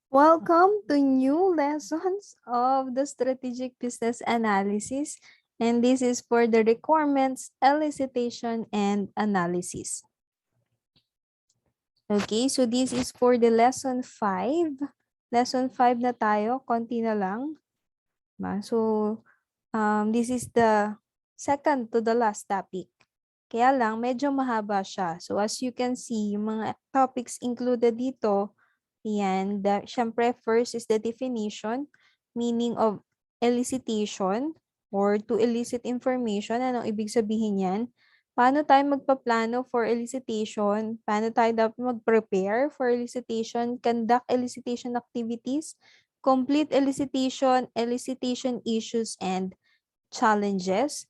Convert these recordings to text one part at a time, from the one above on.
Welcome to new lessons of the strategic business analysis, and this is for the requirements, elicitation, and analysis. Okay, so this is for the lesson 5. Lesson 5 na tayo, konti na lang. So, this is the second to the last topic. Kaya lang, medyo mahaba siya. So, as you can see, yung mga topics included dito, yan, syempre, first is the definition, meaning of elicitation or to elicit information. Anong ibig sabihin yan? Paano tayo magpaplano for elicitation? Paano tayo dapat mag-prepare for elicitation? Conduct elicitation activities, complete elicitation, elicitation issues, and challenges.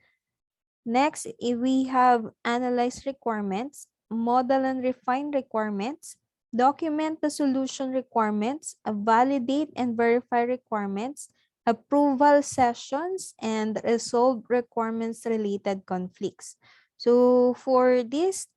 Next, we have analyze requirements, model and refine requirements, document the solution requirements, validate and verify requirements, approval sessions, and resolve requirements-related conflicts. So for this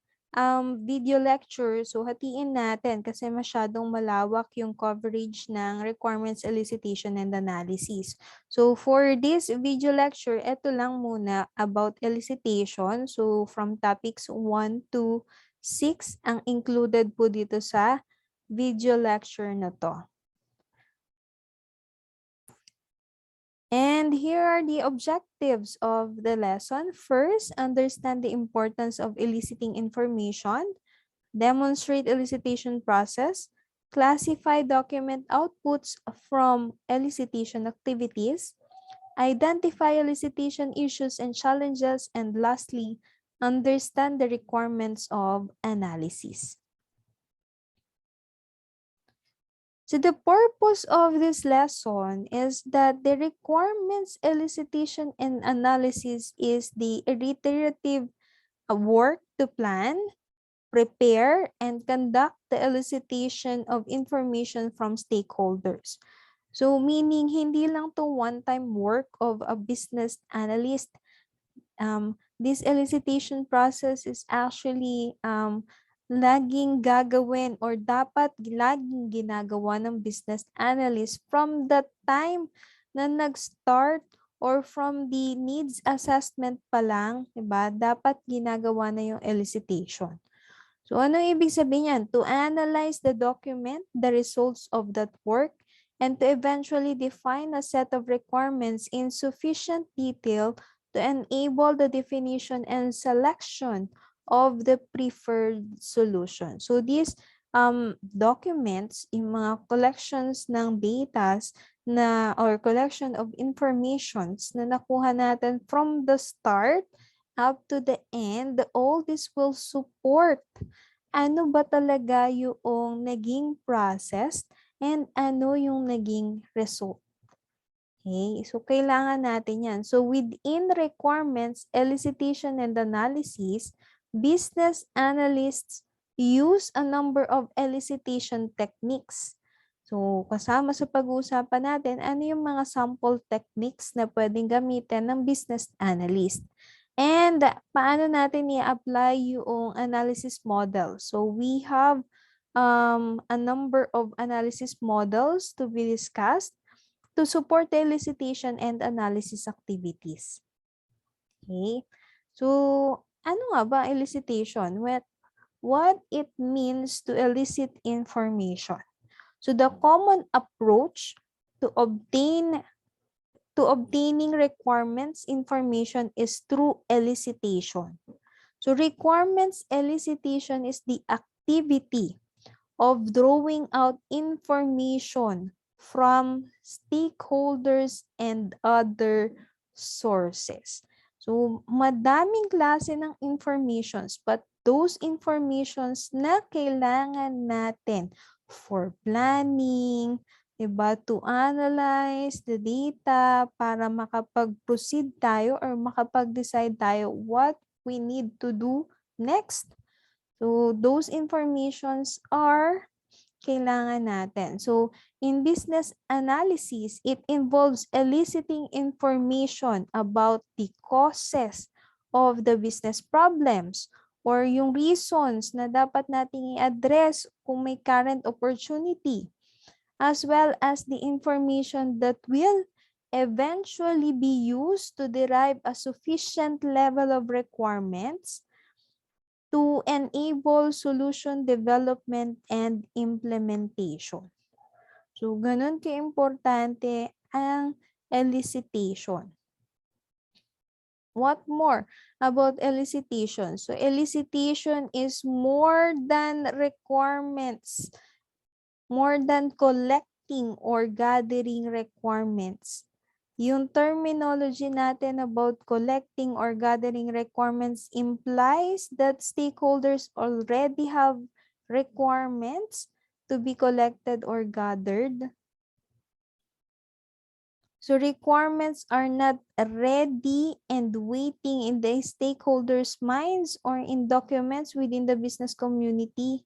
video lecture, so hatiin natin kasi masyadong malawak yung coverage ng requirements, elicitation, and analysis. So for this video lecture, ito lang muna about elicitation. So from topics 1 to 6 ang included po dito sa video lecture na to. And here are the objectives of the lesson. First, understand the importance of eliciting information, demonstrate elicitation process, classify document outputs from elicitation activities, identify elicitation issues and challenges, and lastly, understand the requirements of analysis. So the purpose of this lesson is that the requirements, elicitation, and analysis is the iterative work to plan, prepare, and conduct the elicitation of information from stakeholders. So meaning, hindi lang to one-time work of a business analyst. This elicitation process is actually laging gagawin or dapat laging ginagawa ng business analyst from the time na nag-start or from the needs assessment pa lang, diba? Dapat ginagawa na yung elicitation. So ano ibig sabihin yan? To analyze the document, the results of that work, and to eventually define a set of requirements in sufficient detail to enable the definition and selection of the preferred solution. So these documents, yung mga collections ng datas na or collection of informations na nakuha natin from the start up to the end, all this will support ano ba talaga yung naging process and ano yung naging result. Okay, so kailangan natin yan. So within requirements, elicitation, and analysis, business analysts use a number of elicitation techniques. So kasama sa pag-uusapan natin, ano yung mga sample techniques na pwedeng gamitin ng business analyst. And paano natin i-apply yung analysis model? So we have a number of analysis models to be discussed to support the elicitation and analysis activities. Okay. So, ano nga ba elicitation? What it means to elicit information. So, the common approach to obtaining requirements information is through elicitation. So, requirements elicitation is the activity of drawing out information from stakeholders and other sources. So, madaming klase ng informations, but those informations na kailangan natin for planning, diba, to analyze the data para makapag-proceed tayo or makapag-decide tayo what we need to do next. So, those informations are kailangan natin. So, in business analysis, it involves eliciting information about the causes of the business problems or yung reasons na dapat nating i-address kung may current opportunity. as well as the information that will eventually be used to derive a sufficient level of requirements to enable solution development and implementation. So, ganun ka-importante ang elicitation. What more about elicitation? So, elicitation is more than requirements, more than collecting or gathering requirements. Yung terminology natin about collecting or gathering requirements implies that stakeholders already have requirements to be collected or gathered. So requirements are not ready and waiting in the stakeholders' minds or in documents within the business community.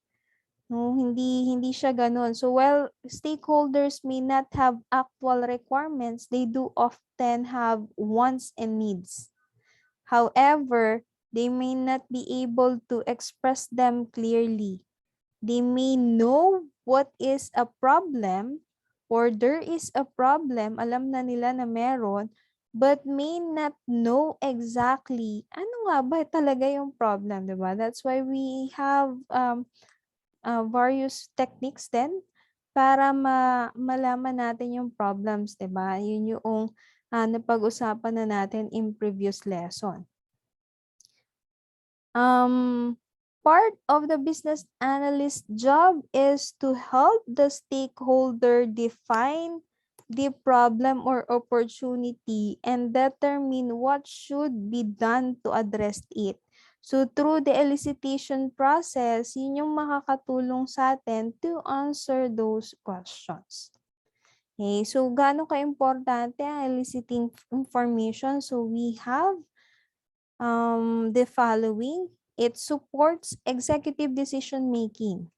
No, hindi siya ganun. So while stakeholders may not have actual requirements, they do often have wants and needs. However, they may not be able to express them clearly. They may know what is a problem or there is a problem, alam na nila na meron, but may not know exactly ano nga ba talaga yung problem, diba? That's why we have various techniques din para malaman natin yung problems, diba? Yun yung napag-usapan na natin in previous lesson. Part of the business analyst job is to help the stakeholder define the problem or opportunity and determine what should be done to address it. So through the elicitation process, yun yung makakatulong sa atin to answer those questions. Okay, so gaano ka-importante ang eliciting information? So we have the following. It supports executive decision making.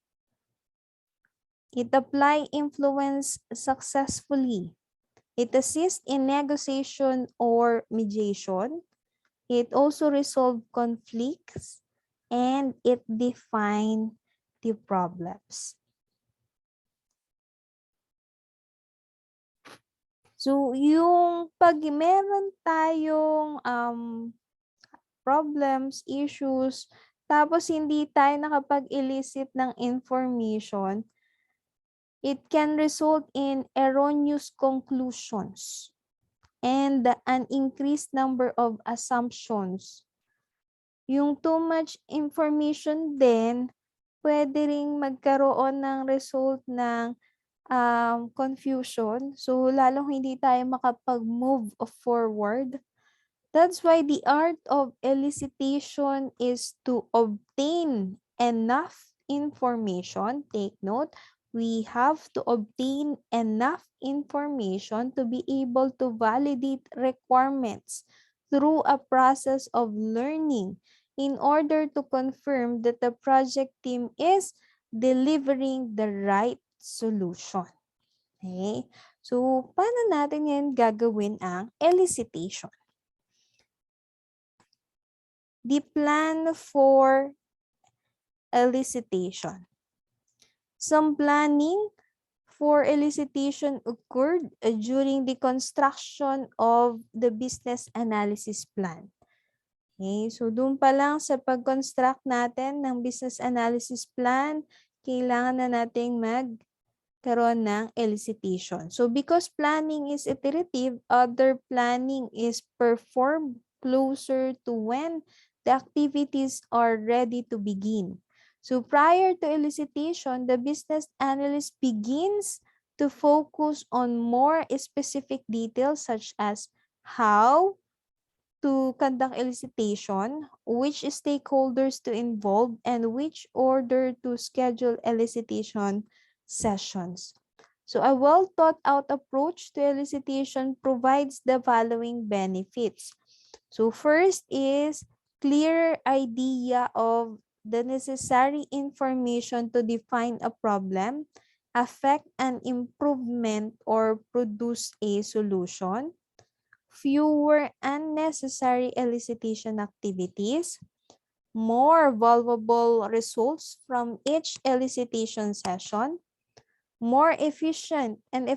It apply influence successfully. It assists in negotiation or mediation. It also resolve conflicts and it define the problems. So, yung pag meron tayong problems, issues, tapos hindi tayo nakapag-elicit ng information, it can result in erroneous conclusions and an increased number of assumptions. Yung too much information din, pwede ring magkaroon ng result ng confusion. So, lalong hindi tayo makapag-move forward. That's why the art of elicitation is to obtain enough information. Take note, we have to obtain enough information to be able to validate requirements through a process of learning in order to confirm that the project team is delivering the right solution. Okay? So, paano natin yan gagawin ang elicitation? The plan for elicitation. Some planning for elicitation occurred during the construction of the business analysis plan. Okay, so doon pa lang sa pag-construct natin ng business analysis plan, kailangan na nating magkaroon ng elicitation. So because planning is iterative, other planning is performed closer to when the activities are ready to begin. So prior to elicitation, the business analyst begins to focus on more specific details such as how to conduct elicitation, which stakeholders to involve, and which order to schedule elicitation sessions. So a well thought out approach to elicitation provides the following benefits. So first is clear idea of the necessary information to define a problem, affect an improvement, or produce a solution. Fewer unnecessary elicitation activities, more valuable results from each elicitation session, more efficient and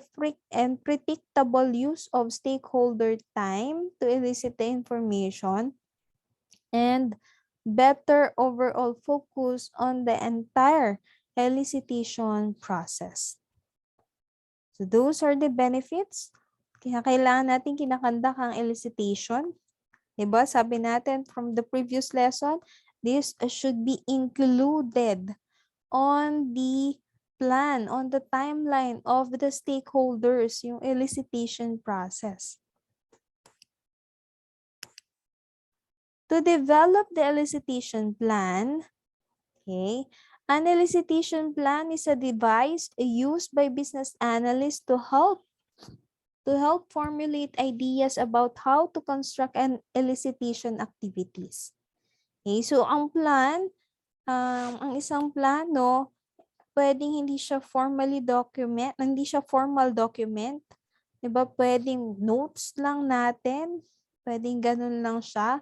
predictable use of stakeholder time to elicit the information, and better overall focus on the entire elicitation process. So those are the benefits. Kaya kailangan natin kinakandak ang elicitation. Diba? Sabi natin from the previous lesson, this should be included on the plan, on the timeline of the stakeholders, yung elicitation process. To develop the elicitation plan, okay, an elicitation plan is a device used by business analysts to help formulate ideas about how to construct an elicitation activities. Okay, so ang plan, ang isang plano, pwedeng hindi siya hindi siya formal document. Diba? Pwedeng notes lang natin. Pwedeng ganun lang siya.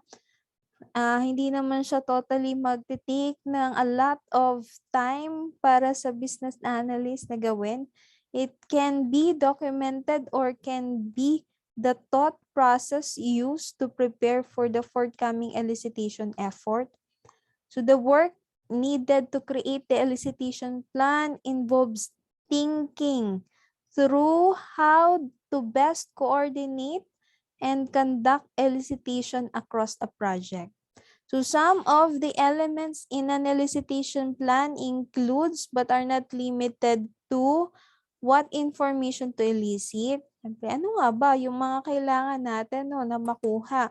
Hindi naman siya totally magte-take ng a lot of time para sa business analyst na gawin. It can be documented or can be the thought process used to prepare for the forthcoming elicitation effort. So the work needed to create the elicitation plan involves thinking through how to best coordinate and conduct elicitation across a project. So some of the elements in an elicitation plan includes but are not limited to what information to elicit. Ano nga ba yung mga kailangan natin na makuha?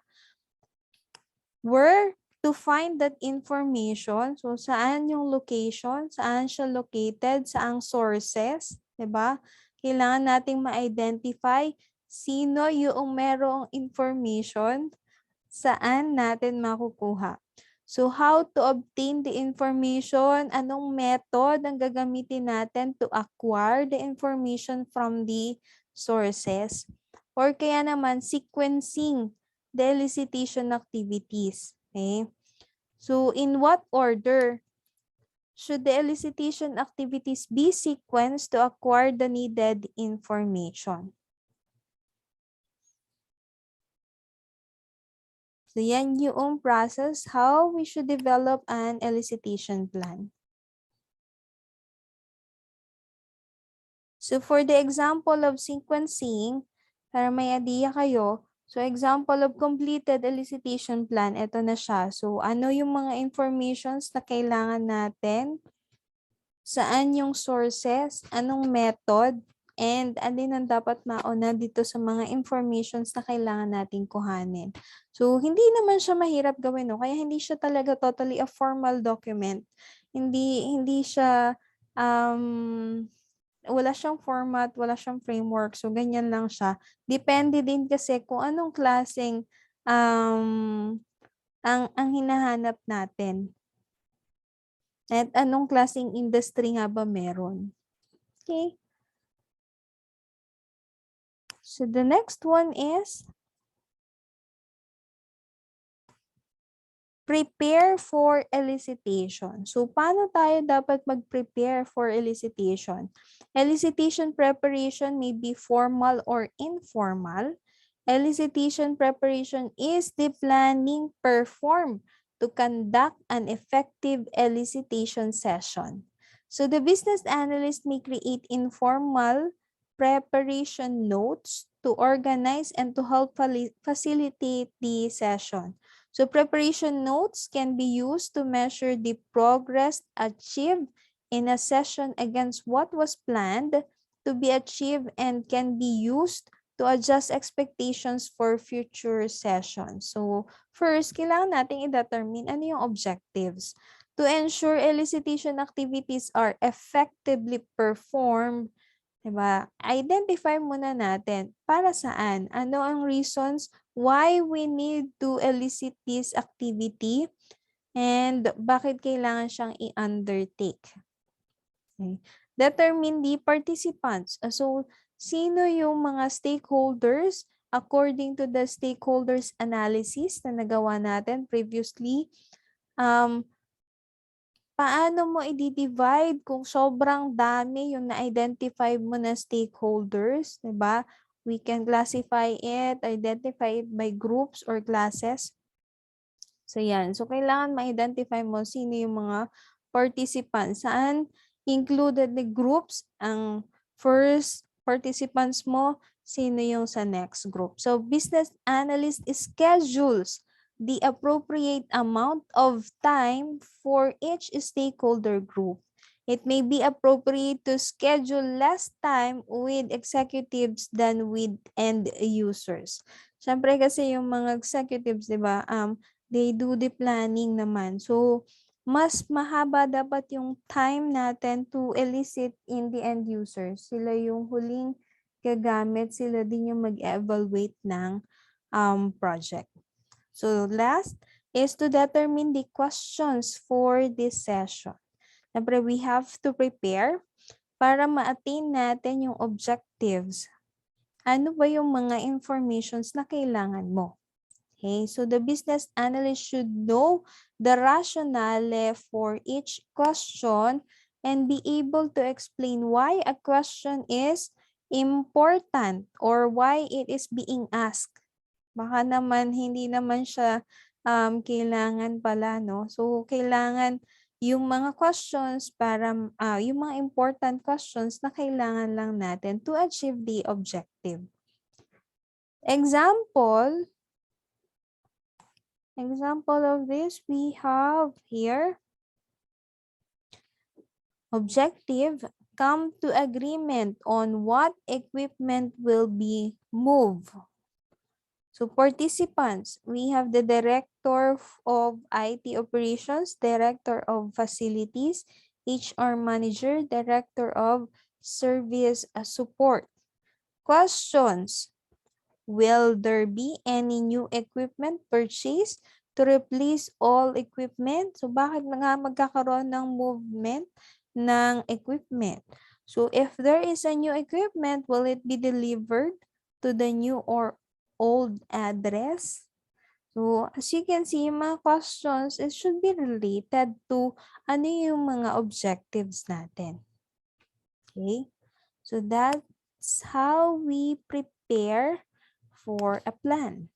Where to find that information? So saan yung location? Saan siya located? Saang sources? 'Di ba? Kailangan nating ma-identify sino yung merong information, saan natin makukuha. So how to obtain the information, anong method ang gagamitin natin to acquire the information from the sources. Or kaya naman sequencing the elicitation activities. Okay? So in what order should the elicitation activities be sequenced to acquire the needed information? So yan yung process how we should develop an elicitation plan. So for the example of sequencing, para may idea kayo, so example of completed elicitation plan, ito na siya. So ano yung mga informations na kailangan natin? Saan yung sources? Anong method? And alin ang dapat mauna dito sa mga informations na kailangan nating kuhanin. So, hindi naman siya mahirap gawin, no? Kaya hindi siya talaga totally a formal document. Hindi siya, wala siyang format, wala siyang framework. So, ganyan lang siya. Depende din kasi kung anong klaseng ang hinahanap natin. At anong klaseng industry nga ba meron. Okay. So the next one is prepare for elicitation. So paano tayo dapat mag-prepare for elicitation? Elicitation preparation may be formal or informal. Elicitation preparation is the planning performed to conduct an effective elicitation session. So the business analyst may create informal preparation notes to organize and to help facilitate the session. So preparation notes can be used to measure the progress achieved in a session against what was planned to be achieved and can be used to adjust expectations for future sessions. So first, kailangan natin i-determine ano yung objectives. To ensure elicitation activities are effectively performed, diba? Identify muna natin para saan, ano ang reasons why we need to elicit this activity and bakit kailangan siyang i-undertake. Okay. Determine the participants. So, sino yung mga stakeholders according to the stakeholders analysis na nagawa natin previously? paano mo i-divide kung sobrang dami yung na-identify mo na stakeholders, 'di ba? We can classify it, identify it by groups or classes. So, yan. So, kailangan ma-identify mo sino yung mga participants. Saan included the groups? Ang first participants mo, sino yung sa next group. So, business analyst schedules the appropriate amount of time for each stakeholder group. It may be appropriate to schedule less time with executives than with end users. Siyempre kasi yung mga executives, di ba, they do the planning naman. So, mas mahaba dapat yung time natin to elicit in the end users. Sila yung huling gagamit, sila din yung mag-evaluate ng project. So, last is to determine the questions for this session. Siyempre, we have to prepare para ma-attain natin yung objectives. Ano ba yung mga informations na kailangan mo? Okay, so the business analyst should know the rationale for each question and be able to explain why a question is important or why it is being asked. Baka naman hindi naman siya kailangan pala, no? So, kailangan yung mga questions para yung mga important questions na kailangan lang natin to achieve the objective. Example of this we have here. Objective, come to agreement on what equipment will be moved. So participants, we have the Director of IT Operations, Director of Facilities, HR Manager, Director of Service Support. Questions. Will there be any new equipment purchased to replace all equipment? So bakit nga magkakaroon ng movement ng equipment? So if there is a new equipment, will it be delivered to the new or old address? So as you can see, yung mga questions, it should be related to ano yung mga objectives natin. Okay? So that's how we prepare for a plan.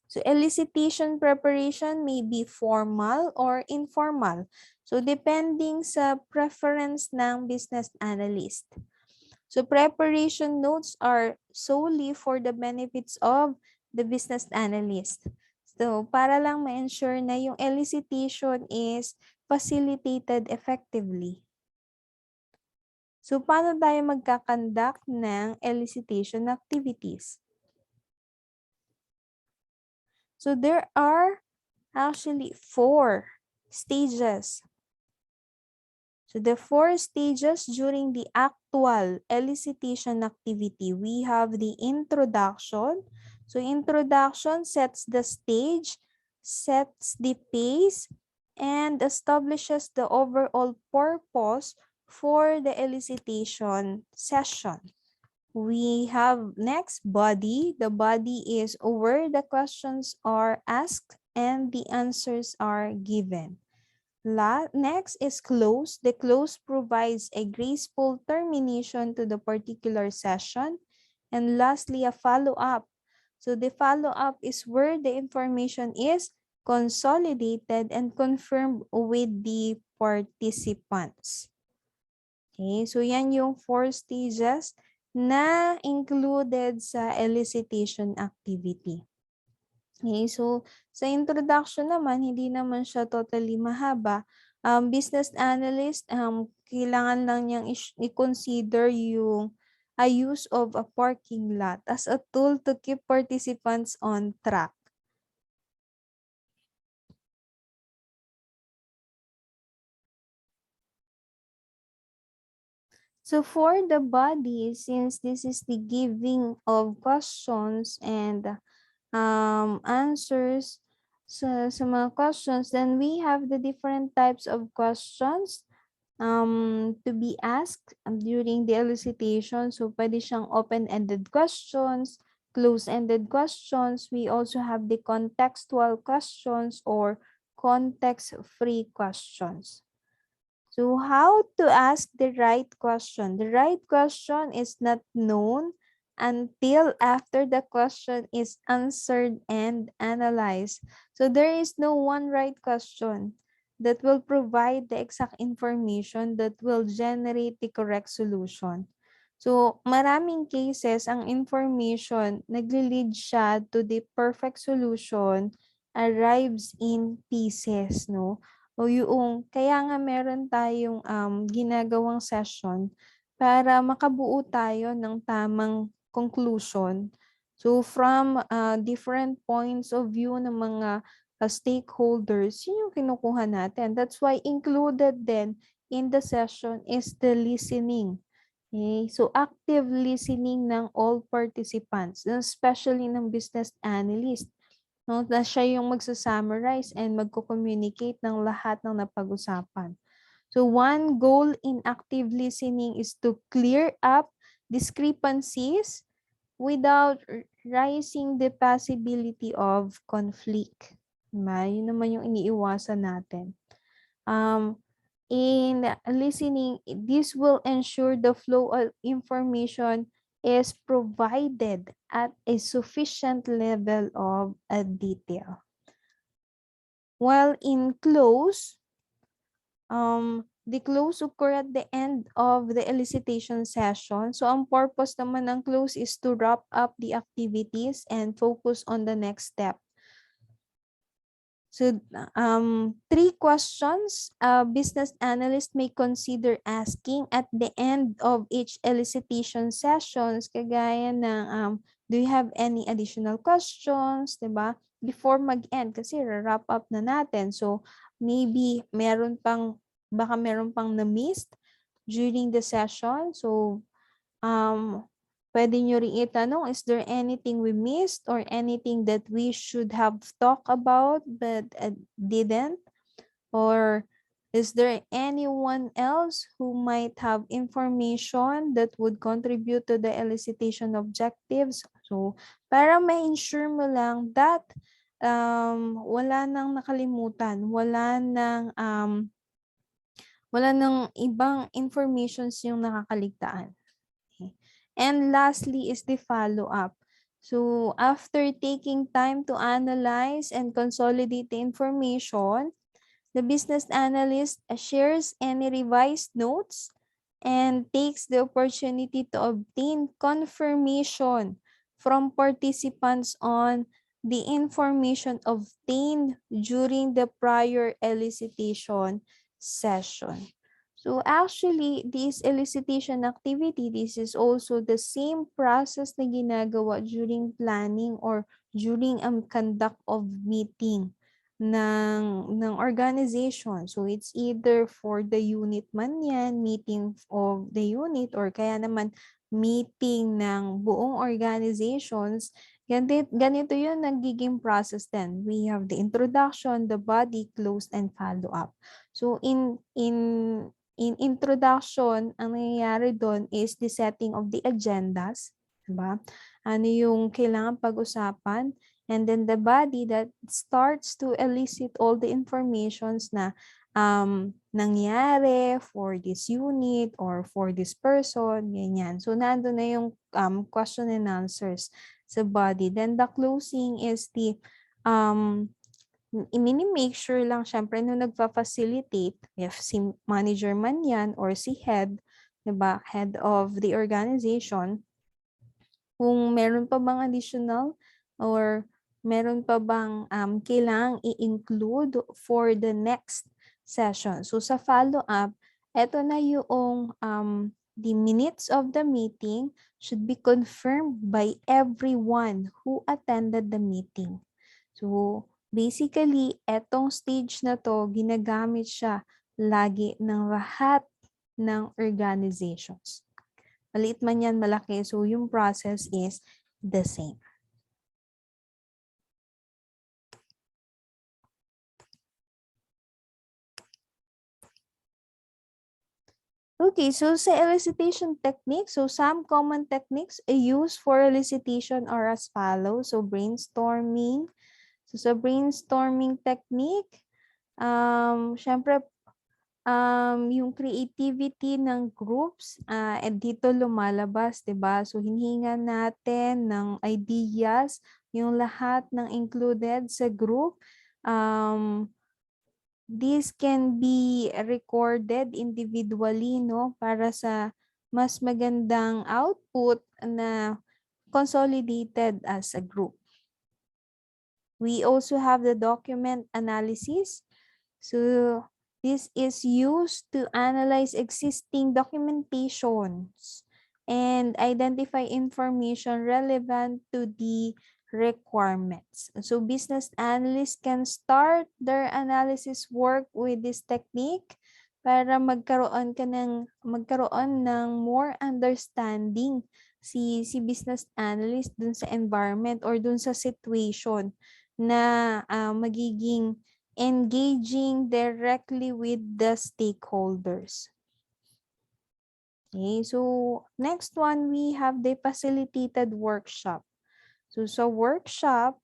So elicitation preparation may be formal or informal. So depending sa preference ng business analyst. So preparation notes are solely for the benefits of the business analyst. So para lang ma-ensure na yung elicitation is facilitated effectively. So paano tayo magkakandak ng elicitation activities? So there are actually 4 stages. So the 4 stages during the actual elicitation activity, we have the introduction. So introduction sets the stage, sets the pace, and establishes the overall purpose for the elicitation session. We have next body. The body is where the questions are asked and the answers are given. Next is close. The close provides a graceful termination to the particular session. And lastly, a follow-up. So the follow-up is where the information is consolidated and confirmed with the participants. Okay, so yan yung 4 stages na included sa elicitation activity. Okay, so sa introduction naman, hindi naman siya totally mahaba. Business analyst, kailangan lang niyang i-consider yung use of a parking lot as a tool to keep participants on track. So for the body, since this is the giving of questions and answers sa mga questions, then we have the different types of questions to be asked during the elicitation. So pwede siyang open-ended questions, close-ended questions. We also have the contextual questions or context-free questions. So how to ask the right question? The right question is not known until after the question is answered and analyzed. So there is no one right question that will provide the exact information that will generate the correct solution. So maraming cases, ang information, nagli-lead siya to the perfect solution arrives in pieces, no? O yung kaya nga meron tayong ginagawang session para makabuo tayo ng tamang conclusion. So from different points of view ng mga stakeholders, yun yung kinukuha natin. That's why included then in the session is the listening. Okay? So active listening ng all participants, especially ng business analyst. No, na siya yung magsa-summarize and magko-communicate ng lahat ng napag-usapan. So one goal in active listening is to clear up discrepancies without raising the possibility of conflict. Diba? Yun naman yung iniiwasan natin. In listening, this will ensure the flow of information is provided at a sufficient level of detail. While in close, the close occur at the end of the elicitation session. So ang purpose naman ng close is to wrap up the activities and focus on the next step. So, 3 questions a business analyst may consider asking at the end of each elicitation sessions, kagaya ng, do you have any additional questions, diba? Before mag-end, kasi wrap up na natin. So, maybe baka meron pang na-missed during the session. So, pwede nyo rin itanong, is there anything we missed or anything that we should have talked about but didn't? Or is there anyone else who might have information that would contribute to the elicitation objectives? So, para ma-ensure mo lang that wala nang nakalimutan, wala nang ibang informations yung nakakaligtaan. And lastly is the follow-up. So after taking time to analyze and consolidate the information, the business analyst shares any revised notes and takes the opportunity to obtain confirmation from participants on the information obtained during the prior elicitation session. So actually, this elicitation activity, this is also the same process na ginagawa during planning or during conduct of meeting ng organization. So it's either for the unit man yan, meeting of the unit, or kaya naman meeting ng buong organizations. Ganito yun nagiging process then. We have the introduction, the body, close, and follow-up. So in introduction, ang nangyayari doon is the setting of the agendas, diba? Ano yung kailangan pag-usapan, and then the body that starts to elicit all the informations na nangyari for this unit or for this person, ganyan. So nandun na yung question and answers sa body. Then the closing is the i-make sure lang syempre nung nagfa-facilitate, if si manager man yan or si head, diba, head of the organization, kung meron pa bang additional or meron pa bang kailangang i-include for the next session. So sa follow-up, eto na yung the minutes of the meeting should be confirmed by everyone who attended the meeting. So basically, etong stage na to, ginagamit siya lagi ng lahat ng organizations. Maliit man yan, malaki. So yung process is the same. Okay, so sa elicitation technique, so some common techniques used for elicitation are as follows. So brainstorming. So sa brainstorming technique, Syempre, yung creativity ng groups, dito lumalabas, 'di ba? So, hinihingan natin ng ideas, yung lahat ng included sa group. This can be recorded individually, no? Para sa mas magandang output na consolidated as a group. We also have the document analysis. So this is used to analyze existing documentations and identify information relevant to the requirements. So business analysts can start their analysis work with this technique para magkaroon ng more understanding si business analyst dun sa environment or dun sa situation na magiging engaging directly with the stakeholders. Okay, so next one, we have the facilitated workshop. So workshop,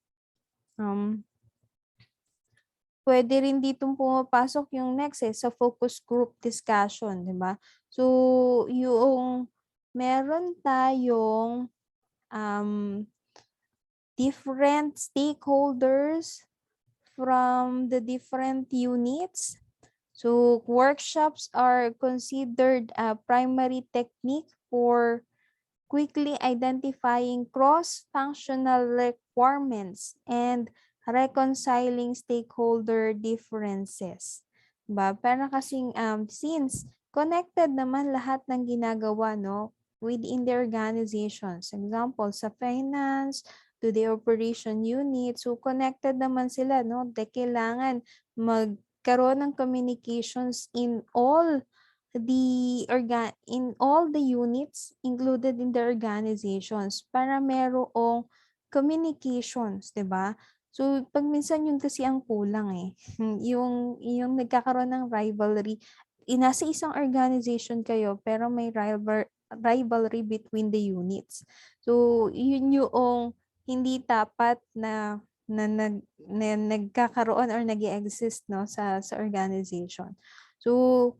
pwede rin ditong pumapasok yung next sa focus group discussion, di ba? So yung meron tayong different stakeholders from the different units. So workshops are considered a primary technique for quickly identifying cross-functional requirements and reconciling stakeholder differences. Diba? Pero kasing since connected naman lahat ng ginagawa, no, within the organizations. Example, sa finance, to the operation unit. So connected naman sila, no? Kailangan magkaroon ng communications in all the units included in the organizations para merong communications, 'di ba? So pag minsan yun kasi ang kulang yung nagkakaroon ng rivalry. Nasa isang organization kayo pero may rivalry between the units. So yun yung hindi tapat na nagkakaroon or nag-exist, no, sa organization. So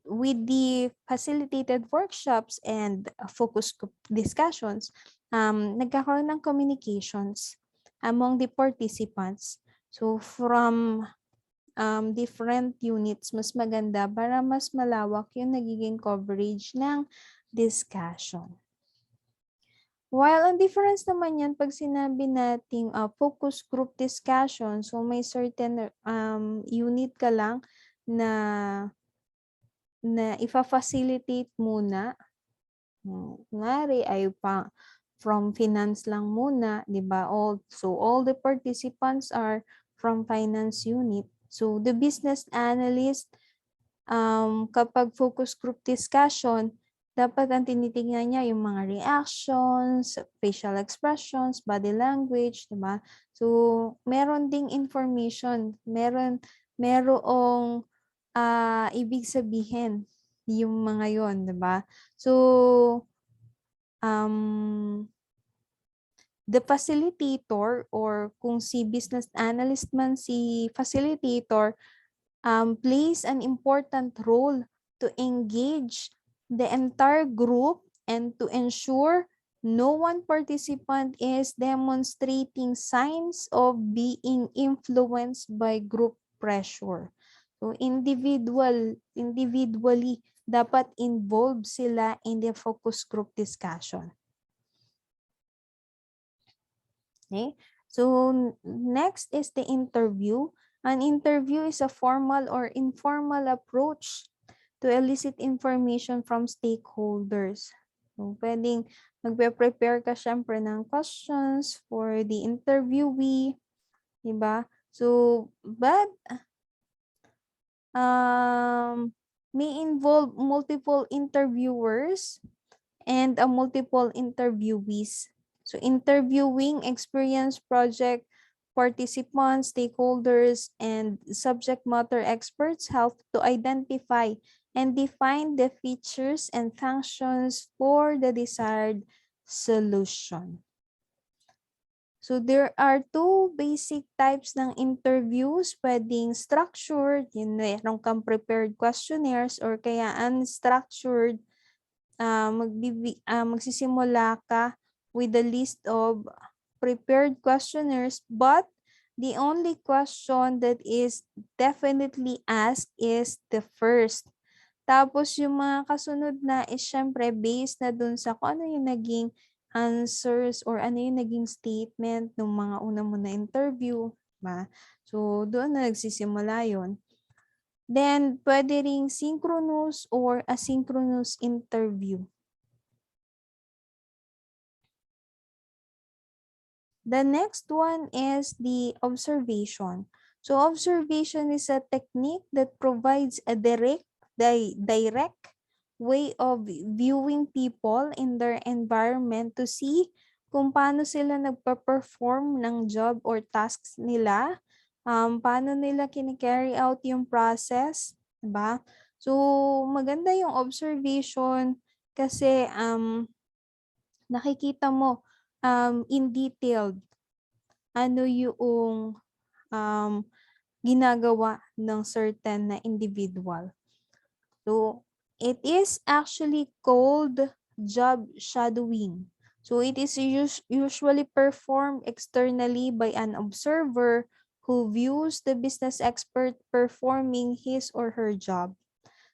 with the facilitated workshops and focus group discussions, nagkakaroon ng communications among the participants. So from different units, mas maganda para mas malawak yung nagiging coverage ng discussion. While ang difference naman yan, pag sinabi nating focus group discussion, so may certain unit ka lang na ifa-facilitate muna. Kunwari ay from finance lang muna, 'di ba? So all the participants are from finance unit. So the business analyst, kapag focus group discussion, dapat ang tinitingnan niya yung mga reactions, facial expressions, body language, 'di ba? So meron ding information, merong ibig sabihin yung mga yon, 'di ba? So the facilitator, or kung si business analyst man si facilitator, plays an important role to engage the entire group and to ensure no one participant is demonstrating signs of being influenced by group pressure. So individually, dapat involved sila in the focus group discussion. Okay? So next is the interview. An interview is a formal or informal approach to elicit information from stakeholders. So pwedeng magpe-prepare ka syempre ng questions for the interviewee, diba? So, but may involve multiple interviewers and multiple interviewees. So interviewing experienced project participants, stakeholders, and subject matter experts help to identify and define the features and functions for the desired solution. So there are two basic types ng interviews. Pwedeng structured, yun meron kang prepared questionnaires, or kaya unstructured, magsisimula ka with a list of prepared questionnaires, but the only question that is definitely asked is the first. Tapos yung mga kasunod na is syempre based na dun sa kung ano yung naging answers or ano yung naging statement ng mga una mo na interview. Ba? So, doon na nagsisimula yun. Then, pwede ring synchronous or asynchronous interview. The next one is the observation. So, observation is a technique that provides a direct way of viewing people in their environment to see kung paano sila nagpa-perform ng job or tasks nila, paano nila kini-carry out yung process, diba? So, maganda yung observation kasi nakikita mo in detailed ano yung ginagawa ng certain na individual. So, it is actually called job shadowing. So, it is usually performed externally by an observer who views the business expert performing his or her job.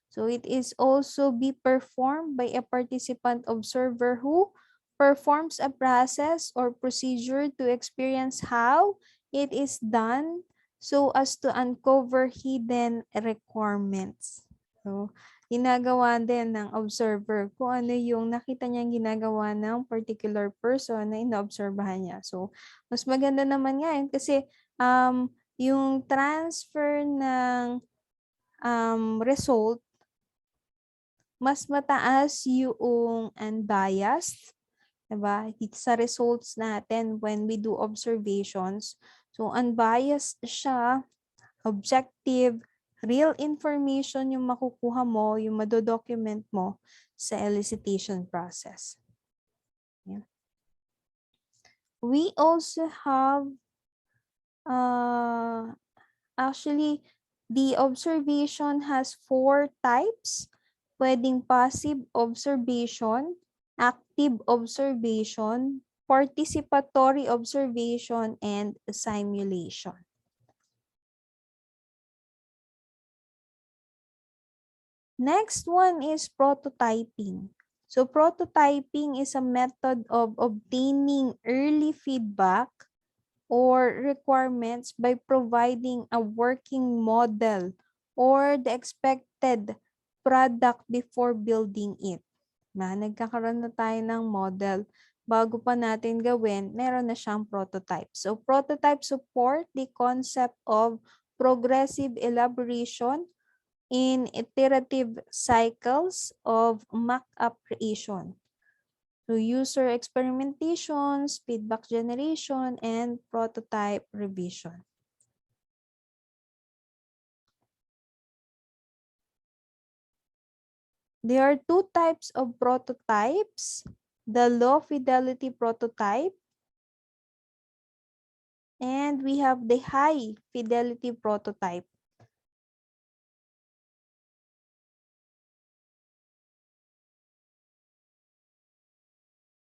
So, it is also be performed by a participant observer who performs a process or procedure to experience how it is done so as to uncover hidden requirements. So, ginagawa din ng observer kung ano yung nakita niyang ginagawa ng particular person na inoobserbahan niya. So, mas maganda naman nga yun kasi yung transfer ng result, mas mataas yung unbiased, diba? Sa results natin when we do observations. So, unbiased siya, objective, real information yung makukuha mo, yung madodocument mo sa elicitation process. Yeah. We also have, actually, the observation has 4 types. Pwedeng passive observation, active observation, participatory observation, and simulation. Next one is prototyping. So prototyping is a method of obtaining early feedback or requirements by providing a working model or the expected product before building it. Nagkakaroon na tayo ng model. Bago pa natin gawin, meron na siyang prototype. So prototype support the concept of progressive elaboration in iterative cycles of mock-up creation. So user experimentations, feedback generation, and prototype revision. There are 2 types of prototypes, the low fidelity prototype, and we have the high fidelity prototype.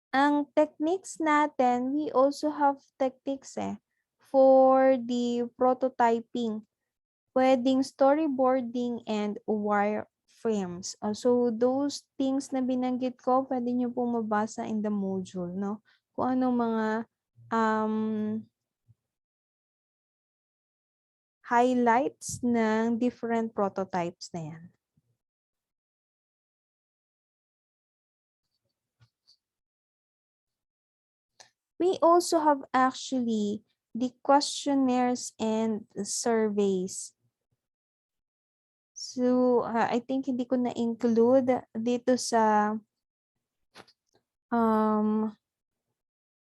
Ang techniques natin, we also have techniques for the prototyping. Pwedeng storyboarding and wireframes. So those things na binanggit ko, pwede nyo pong mabasa in the module, no? Kung anong mga highlights ng different prototypes na yan. We also have actually the questionnaires and surveys. So, I think hindi ko na-include dito sa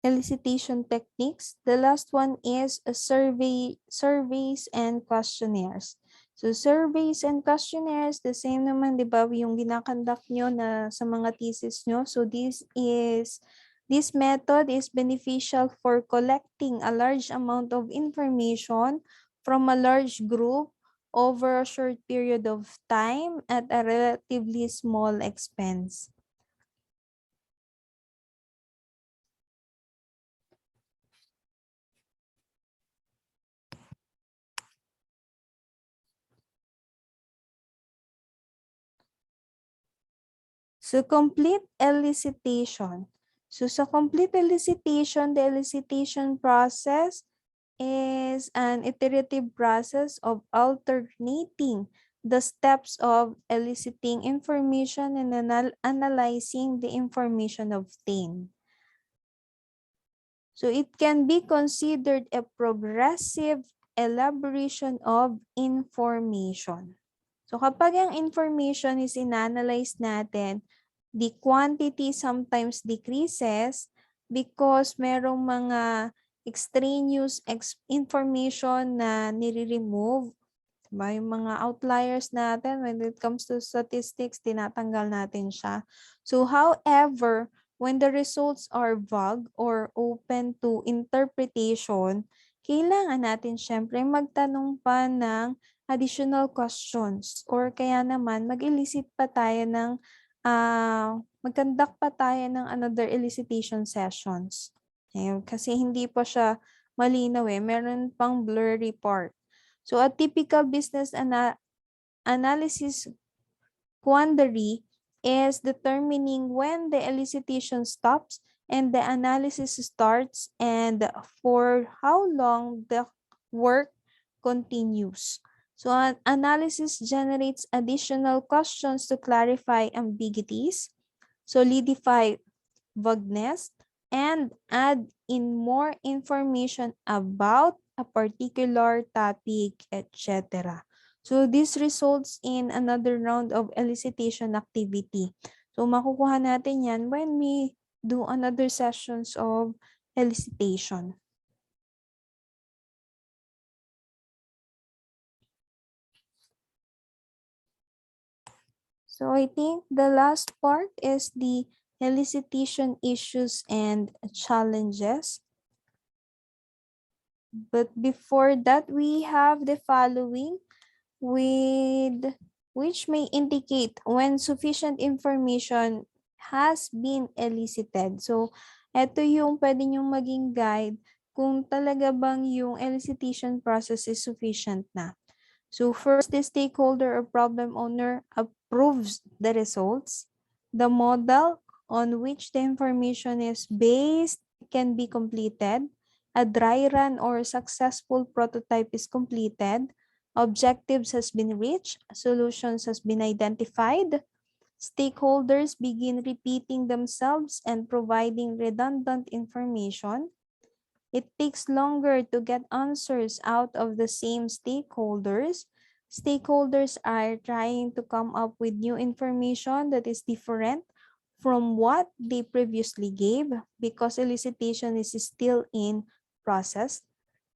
elicitation techniques. The last one is a surveys and questionnaires. So, surveys and questionnaires, the same naman, di ba, yung ginakandak nyo na sa mga thesis nyo. So, this is This method is beneficial for collecting a large amount of information from a large group over a short period of time at a relatively small expense. So, complete elicitation. So, sa complete elicitation, the elicitation process is an iterative process of alternating the steps of eliciting information and analyzing the information obtained. So it can be considered a progressive elaboration of information. So kapag ang information is inanalyze natin, the quantity sometimes decreases because merong mga extraneous information na nire-remove. Diba? Yung mga outliers natin, when it comes to statistics, tinatanggal natin siya. So however, when the results are vague or open to interpretation, kailangan natin syempre magtanong pa ng additional questions or kaya naman mag-elicit pa tayo ng mag-conduct pa tayo ng another elicitation sessions. Kasi hindi pa siya malinaw meron pang blurry part. So a typical business analysis quandary is determining when the elicitation stops and the analysis starts and for how long the work continues. So an analysis generates additional questions to clarify ambiguities, solidify vagueness, and add in more information about a particular topic, etc. So this results in another round of elicitation activity. So makukuha natin yan when we do another sessions of elicitation. So I think the last part is the elicitation issues and challenges. But before that, we have the following with which may indicate when sufficient information has been elicited. So, ito yung pwede nyong maging guide kung talaga bang yung elicitation process is sufficient na. So first, the stakeholder or problem owner approves the results. The model on which the information is based can be completed. A dry run or successful prototype is completed. Objectives has been reached. Solutions has been identified. Stakeholders begin repeating themselves and providing redundant information. It takes longer to get answers out of the same stakeholders. Stakeholders are trying to come up with new information that is different from what they previously gave because elicitation is still in process.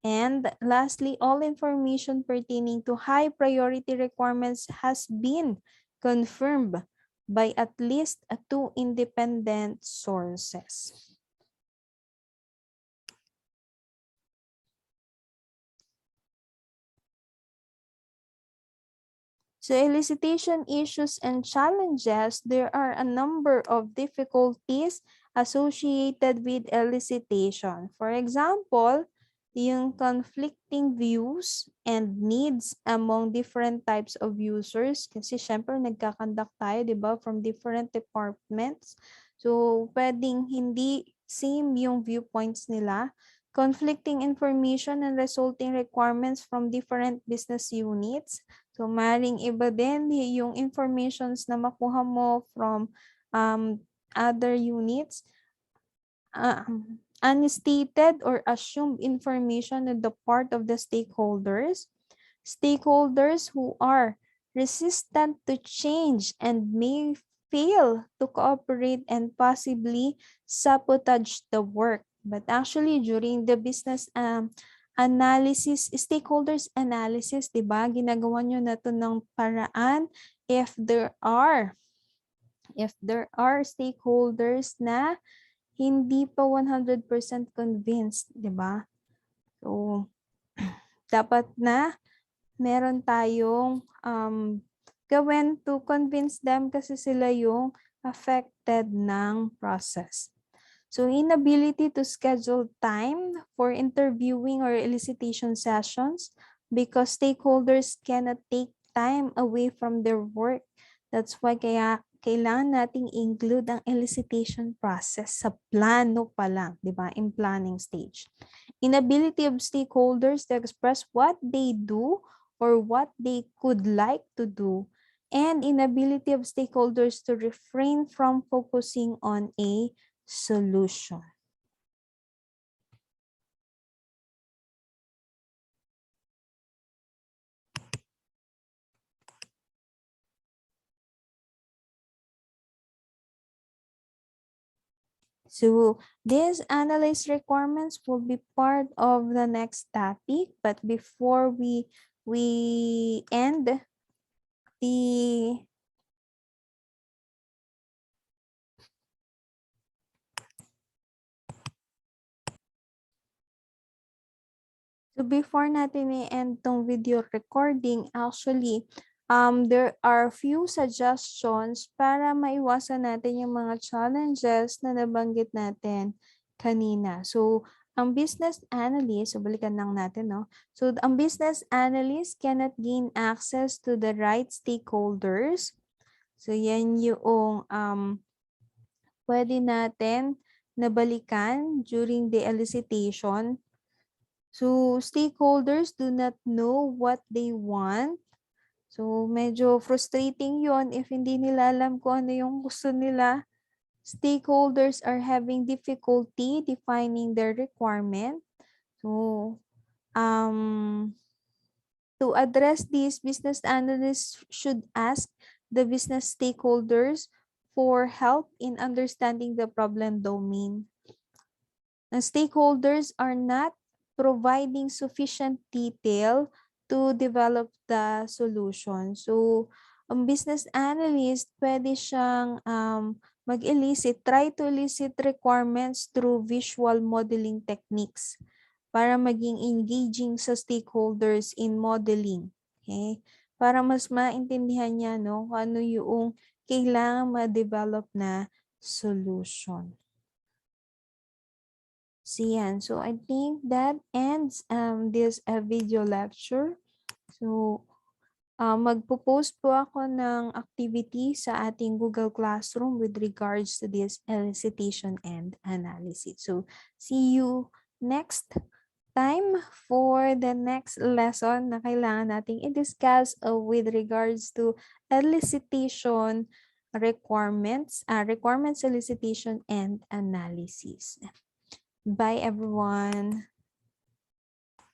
And lastly, all information pertaining to high priority requirements has been confirmed by at least two independent sources. So elicitation issues and challenges, there are a number of difficulties associated with elicitation. For example, yung conflicting views and needs among different types of users. Kasi syempre nagkakandak tayo, di ba, from different departments. So pwedeng hindi same yung viewpoints nila. Conflicting information and resulting requirements from different business units. So, maring iba din yung informations na makuha mo from other units. Unstated or assumed information on the part of the stakeholders. Stakeholders who are resistant to change and may fail to cooperate and possibly sabotage the work. But actually, during the business analysis, stakeholders analysis, di ba? Ginagawa nyo na to ng paraan if there are stakeholders na hindi pa 100% convinced, di ba? So, dapat na meron tayong gawin to convince them kasi sila yung affected ng process. So, inability to schedule time for interviewing or elicitation sessions because stakeholders cannot take time away from their work. That's why kaya kailangan nating include ang elicitation process sa plano pa lang, di ba? In planning stage. Inability of stakeholders to express what they do or what they could like to do, and inability of stakeholders to refrain from focusing on a solution. So these analyze requirements will be part of the next topic, but before we end the So before natin i-end tong video recording, actually, there are few suggestions para maiwasan natin yung mga challenges na nabanggit natin kanina. So, ang business analyst, so balikan lang natin, no? So, ang business analyst cannot gain access to the right stakeholders. So, yan yung pwede natin nabalikan during the elicitation. So, stakeholders do not know what they want. So, medyo frustrating yon if hindi nila alam kung ano yung gusto nila. Stakeholders are having difficulty defining their requirement. So, to address this, business analysts should ask the business stakeholders for help in understanding the problem domain. The stakeholders are not providing sufficient detail to develop the solution. So, ang business analyst, pwede siyang mag-elicit, try to elicit requirements through visual modeling techniques para maging engaging sa stakeholders in modeling. Okay? Para mas maintindihan niya no, kung ano yung kailangan ma-develop na solution. So, yan. So, I think that ends this video lecture. So, magpo-post po ako ng activity sa ating Google Classroom with regards to this elicitation and analysis. So, see you next time for the next lesson na kailangan nating i-discuss with regards to elicitation requirements, requirements elicitation and analysis. Bye, everyone.